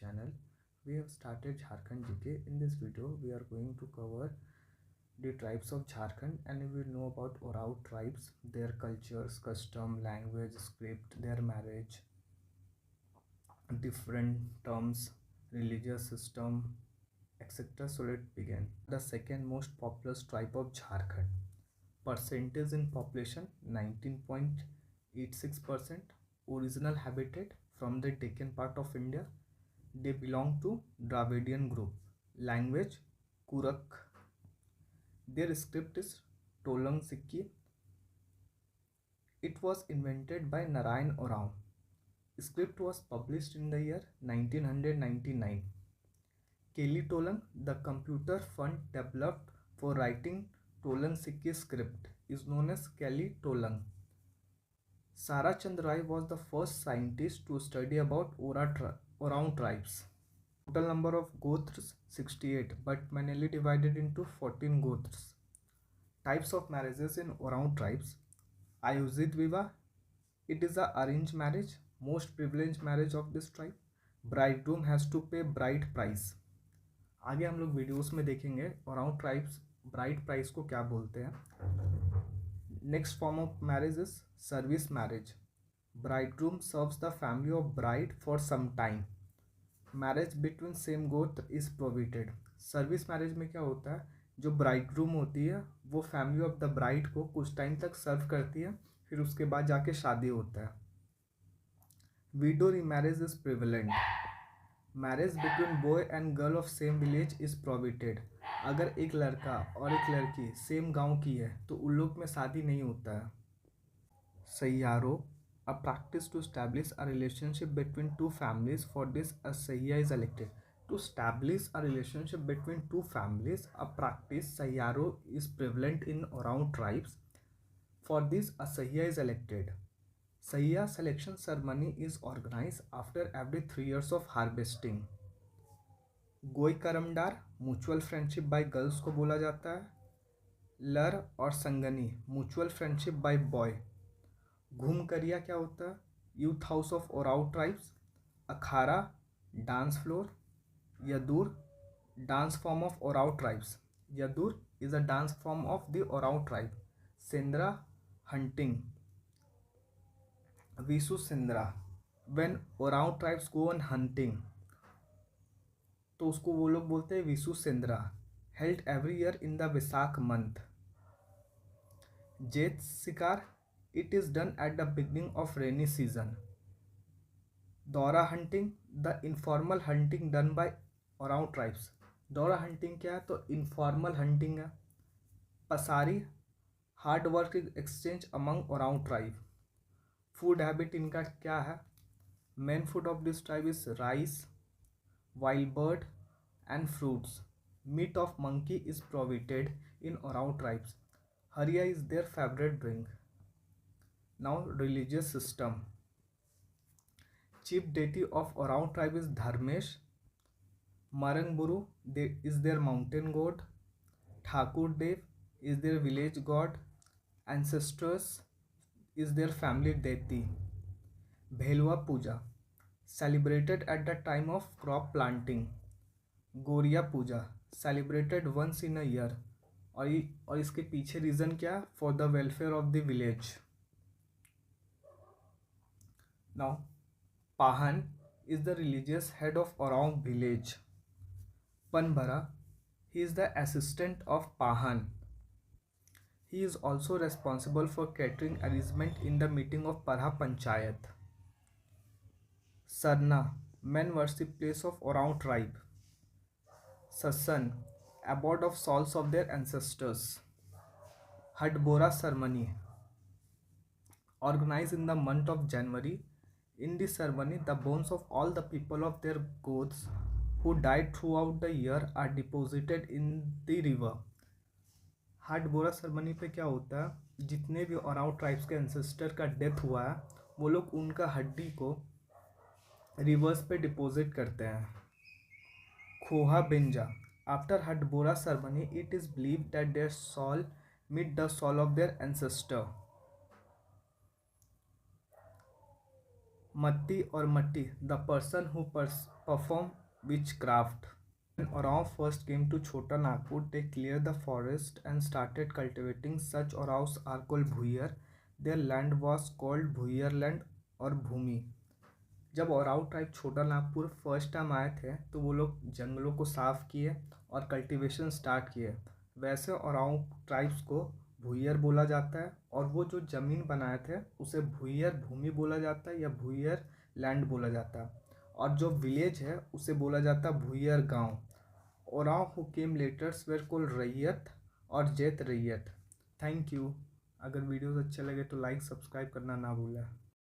channel. We have started Jharkhand GK. In this video, we are going to cover the tribes of Jharkhand and we will know about Oraon tribes, their cultures, custom, language, script, their marriage, different terms, religious system, etc. So let's begin. The second most populous tribe of Jharkhand. Percentage in population 19.86%. Original habitat from the Deccan part of India. They belong to Dravidian group. Language Kurak. Their script is Tolang Sikki. It was invented by Narayan Oraon. Script was published in the year 1999. Kelly Tolang, the computer fund developed for writing Tolang Sikki script, is known as Kelly Tolang. Sara Chand Rai was the first scientist to study about Oraon tribes. Total number of Gotras 68, but mainly divided into 14 Gotras. Types of marriages in Oraon tribes. Ayojit Viva, it is a arranged marriage, most privileged marriage of this tribe. Bridegroom has to pay bride price. आगे हम लोग videos में देखेंगे Oraon tribes bride price को क्या बोलते हैं. Next form of marriage is service marriage. Bridegroom serves the family of bride for some time. Marriage between same gotra is prohibited. Service marriage में क्या होता है, जो ब्राइडग्रूम होती है वो फैमिली ऑफ द ब्राइड को कुछ टाइम तक सर्व करती है, फिर उसके बाद जाके शादी होता है. Window remarriage is prevalent. Marriage between boy and girl of same village is prohibited. अगर एक लड़का और एक लड़की सेम गांव की है तो उन लोग में शादी नहीं होता है. सैयारो, a practice to establish a relationship between two families. For this a सैया is elected. To establish a relationship between two families, a practice Sayyaro is prevalent in Oraon tribes. For this, a Sayya is elected. Sayya selection ceremony is organized after every 3 years of harvesting. गोई करमडार mutual friendship by girls को बोला जाता है. लर और संगनी mutual friendship by boy. घूम करिया क्या होता है, youth house of Oraon tribes. अखाड़ा dance floor. Yadur, dance form of Oraon tribes. Yadur is a dance form of the Oraon tribe. Sendra, hunting. Visu Sendra, when Oraon tribes go on hunting तो उसको वो लोग बोलते हैं विसु सेंद्रा. Held every year in the विसाख month. जेत शिकार, it is done at the beginning of rainy season. दौरा hunting, the informal hunting done by Oraon tribes. दौरा हंटिंग क्या है, तो इनफॉर्मल हंटिंग है. पसारी, hard work exchange among Oraon tribe. Food habit इनका क्या है, main food of this tribe is rice, wild bird and fruits. Meat of monkey is prohibited in Oraon tribes. हरिया is their favourite drink. Now religious system. Chief deity of Oraon tribe is Dharmesh. Marangburu is their mountain god. Thakur Dev is their village god. Ancestors is their family deity. Bhelwa Puja, celebrated at the time of crop planting. Goriya Puja, celebrated once in a year. और इसके पीछे reason क्या, for the welfare of the village. Now Pahan is the religious head of Oraon village. Panbara, he is the assistant of Pahan. He is also responsible for catering arrangement in the meeting of Parha Panchayat. Sarna, men worship place of Oraon tribe. Sassan, abode of souls of their ancestors. Hadbora ceremony, organized in the month of January. In this ceremony, the bones of all the people of their gods who died throughout the year are deposited in the river. Heart Bora ceremony पे क्या होता है, जितने भी Oraon tribes के ancestor का death हुआ है वो लोग उनका हड्डी को रिवर्स पे डिपॉजिट करते हैं. खोहा बिंजा, आफ्टर हटबोरा ceremony it is believed that their soul meet the soul of their ancestor. Matti or Matti, the person who perform witchcraft. When Oraon first came to Chota Nagpur, they cleared the forest and started cultivating. Such Oraons are called Bhuyar. Their land was called Bhuyar land और भूमि। जब Oraon tribe छोटा Nagpur first time आए थे तो वो लोग जंगलों को साफ़ किए और कल्टीवेशन स्टार्ट किए। वैसे ओराव ट्राइब्स को भूयर बोला जाता है और वो जो ज़मीन बनाए थे उसे भूयर भूमि बोला जाता है या भूयर लैंड बोला जाता है, और जो विलेज है उसे बोला जाता है भूयर गांव। Oraon who came later were called रैयत और जैत रैयत। Thank you. अगर वीडियोस अच्छे लगे तो लाइक सब्सक्राइब करना ना भूलें।